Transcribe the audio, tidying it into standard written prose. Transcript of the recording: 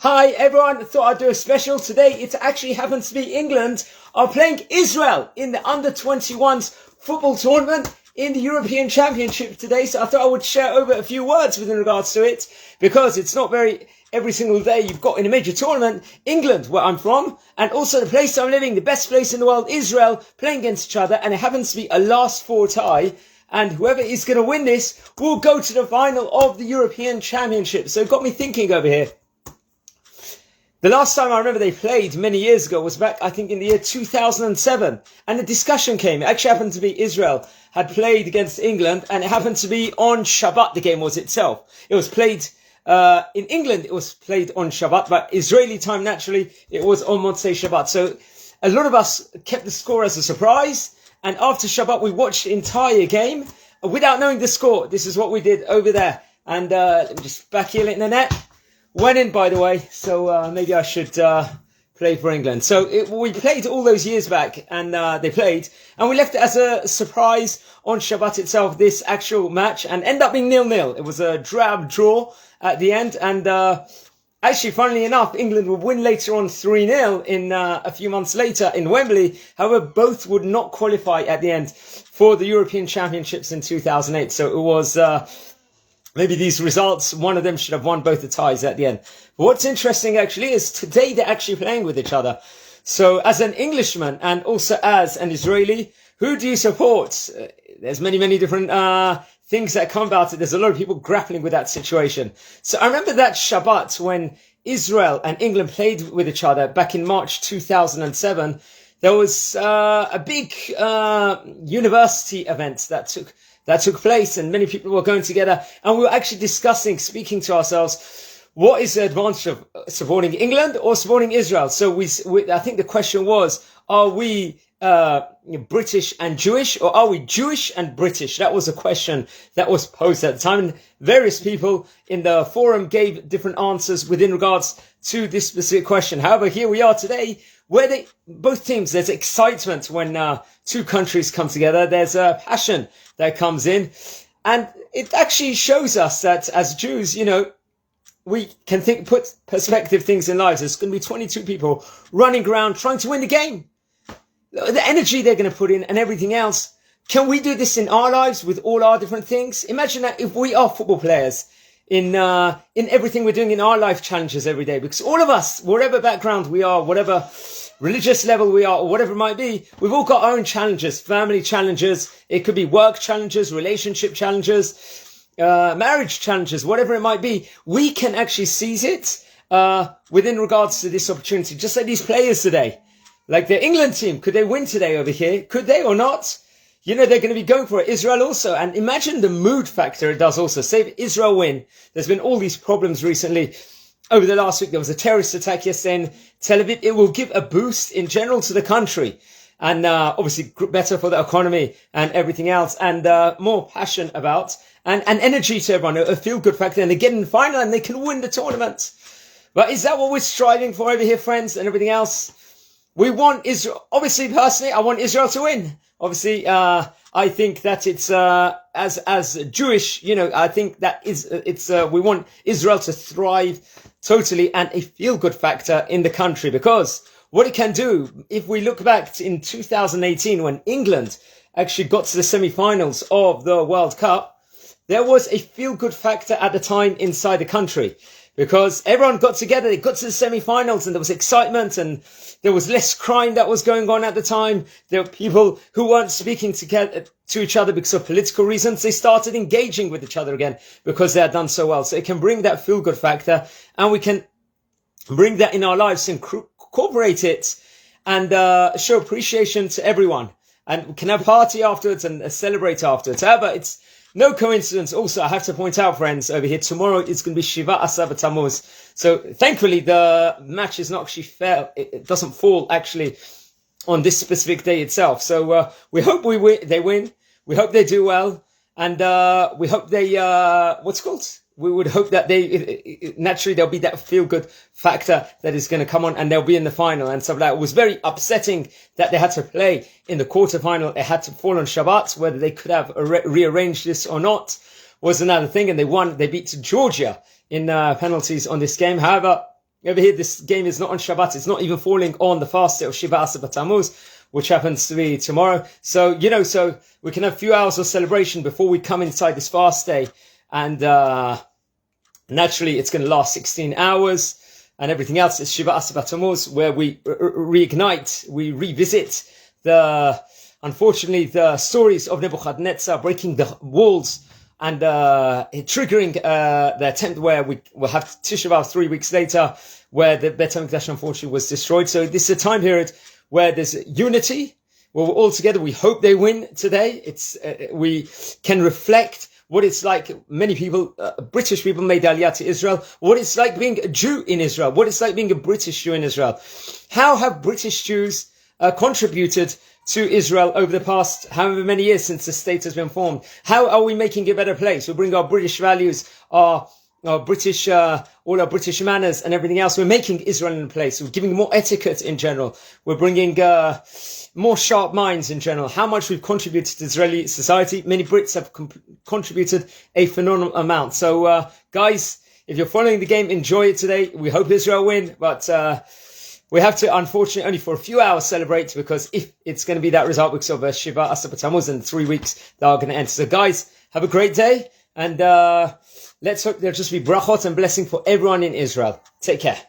Hi everyone, thought I'd do a special today. It actually happens to be England are playing Israel in the under-21s football tournament in the European Championship today. So I thought I would share over a few words with in regards to it, because it's not every single day you've got in a major tournament, England, where I'm from, and also the place I'm living, the best place in the world, Israel, playing against each other, and it happens to be a last four tie. And whoever is going to win this will go to the final of the European Championship. So it got me thinking over here. The last time I remember they played many years ago was back, I think, in the year 2007. And the discussion came. It actually happened to be Israel had played against England, and it happened to be on Shabbat, the game was itself. It was played in England, it was played on Shabbat, but Israeli time, naturally, it was on Motzei Shabbat. So a lot of us kept the score as a surprise. And after Shabbat, we watched the entire game without knowing the score. This is what we did over there. And let me just backheel it in the net. Went in, by the way. So maybe I should play for England. So we played all those years back, and they played. And we left it as a surprise on Shabbat itself, this actual match. And ended up being 0-0. It was a drab draw at the end. And actually, funnily enough, England would win later on 3-0 in a few months later in Wembley. However, both would not qualify at the end for the European Championships in 2008. So it was maybe these results, one of them should have won both the ties at the end. But what's interesting actually is today they're actually playing with each other. So as an Englishman and also as an Israeli, who do you support? There's many different things that come about it. There's a lot of people grappling with that situation. So I remember that Shabbat when Israel and England played with each other back in March 2007. There was a big university event that took place, and many people were going together, and we were actually discussing, speaking to ourselves, what is the advantage of supporting England or supporting Israel? So I think the question was, are we British and Jewish, or are we Jewish and British? That was a question that was posed at the time, and various people in the forum gave different answers within regards to this specific question. However, here we are today, where both teams, there's excitement when two countries come together. There's a passion that comes in, and it actually shows us that as Jews, we can put perspective things in lives. There's going to be 22 people running around trying to win the game. The energy they're going to put in and everything else. Can we do this in our lives with all our different things? Imagine that if we are football players in everything we're doing in our life challenges every day, because all of us, whatever background we are, whatever religious level we are, or whatever it might be, we've all got our own challenges, family challenges. It could be work challenges, relationship challenges, marriage challenges, whatever it might be. We can actually seize it within regards to this opportunity, just like these players today. Like the England team, could they win today over here? Could they or not? They're going to be going for it. Israel also. And imagine the mood factor it does also. Say if Israel win. There's been all these problems recently. Over the last week, there was a terrorist attack yesterday in Tel Aviv. It will give a boost in general to the country. And obviously better for the economy and everything else. And more passion about. And energy to everyone. A feel-good factor. And they get in the final and they can win the tournament. But is that what we're striving for over here, friends, and everything else? We want Israel, obviously, personally, I want Israel to win. Obviously, I think that it's, as Jewish, I think that we want Israel to thrive totally, and a feel-good factor in the country, because what it can do, if we look back in 2018, when England actually got to the semi-finals of the World Cup, there was a feel-good factor at the time inside the country. Because everyone got together, they got to the semi-finals, and there was excitement, and there was less crime that was going on at the time. There were people who weren't speaking to each other because of political reasons. They started engaging with each other again because they had done so well. So it can bring that feel-good factor, and we can bring that in our lives and incorporate it and show appreciation to everyone. And we can have a party afterwards and celebrate afterwards. However, it's no coincidence. Also, I have to point out, friends, over here, tomorrow it's going to be Shiva Asar Tammuz. So thankfully, the match is not actually fair. It doesn't fall actually on this specific day itself. So we hope they win. We hope they do well. And we hope they, we would hope that naturally there'll be that feel-good factor that is going to come on, and they'll be in the final and stuff like that. It was very upsetting that they had to play in the quarterfinal. It had to fall on Shabbat. Whether they could have rearranged this or not was another thing. And they won. They beat Georgia in penalties on this game. However, over here, this game is not on Shabbat. It's not even falling on the fast day of Shiva Asar Tammuz, which happens to be tomorrow. So, so we can have a few hours of celebration before we come inside this fast day. And naturally, it's going to last 16 hours. And everything else is Shiva Asar Tammuz, where we reignite, we revisit unfortunately, the stories of Nebuchadnezzar breaking the walls and triggering the attempt where we will have Tisha B'Av 3 weeks later, where the Beit HaMikdash unfortunately was destroyed. So this is a time period where there's unity, where we're all together. We hope they win today. We can reflect what it's like. Many people, British people, made Aliyah to Israel. What it's like being a Jew in Israel. What it's like being a British Jew in Israel. How have British Jews contributed to Israel over the past however many years since the state has been formed? How are we making a better place? We bring our British values, our British, all our British manners and everything else. We're making Israel in a place. We're giving more etiquette in general. We're bringing more sharp minds in general. How much we've contributed to Israeli society. Many Brits have contributed a phenomenal amount. So, guys, if you're following the game, enjoy it today. We hope Israel win, but we have to, unfortunately, only for a few hours celebrate, because if it's going to be that result because of Shiva Asar Tammuz and 3 weeks that are going to end. So, guys, have a great day, and let's hope there'll just be brachot and blessing for everyone in Israel. Take care.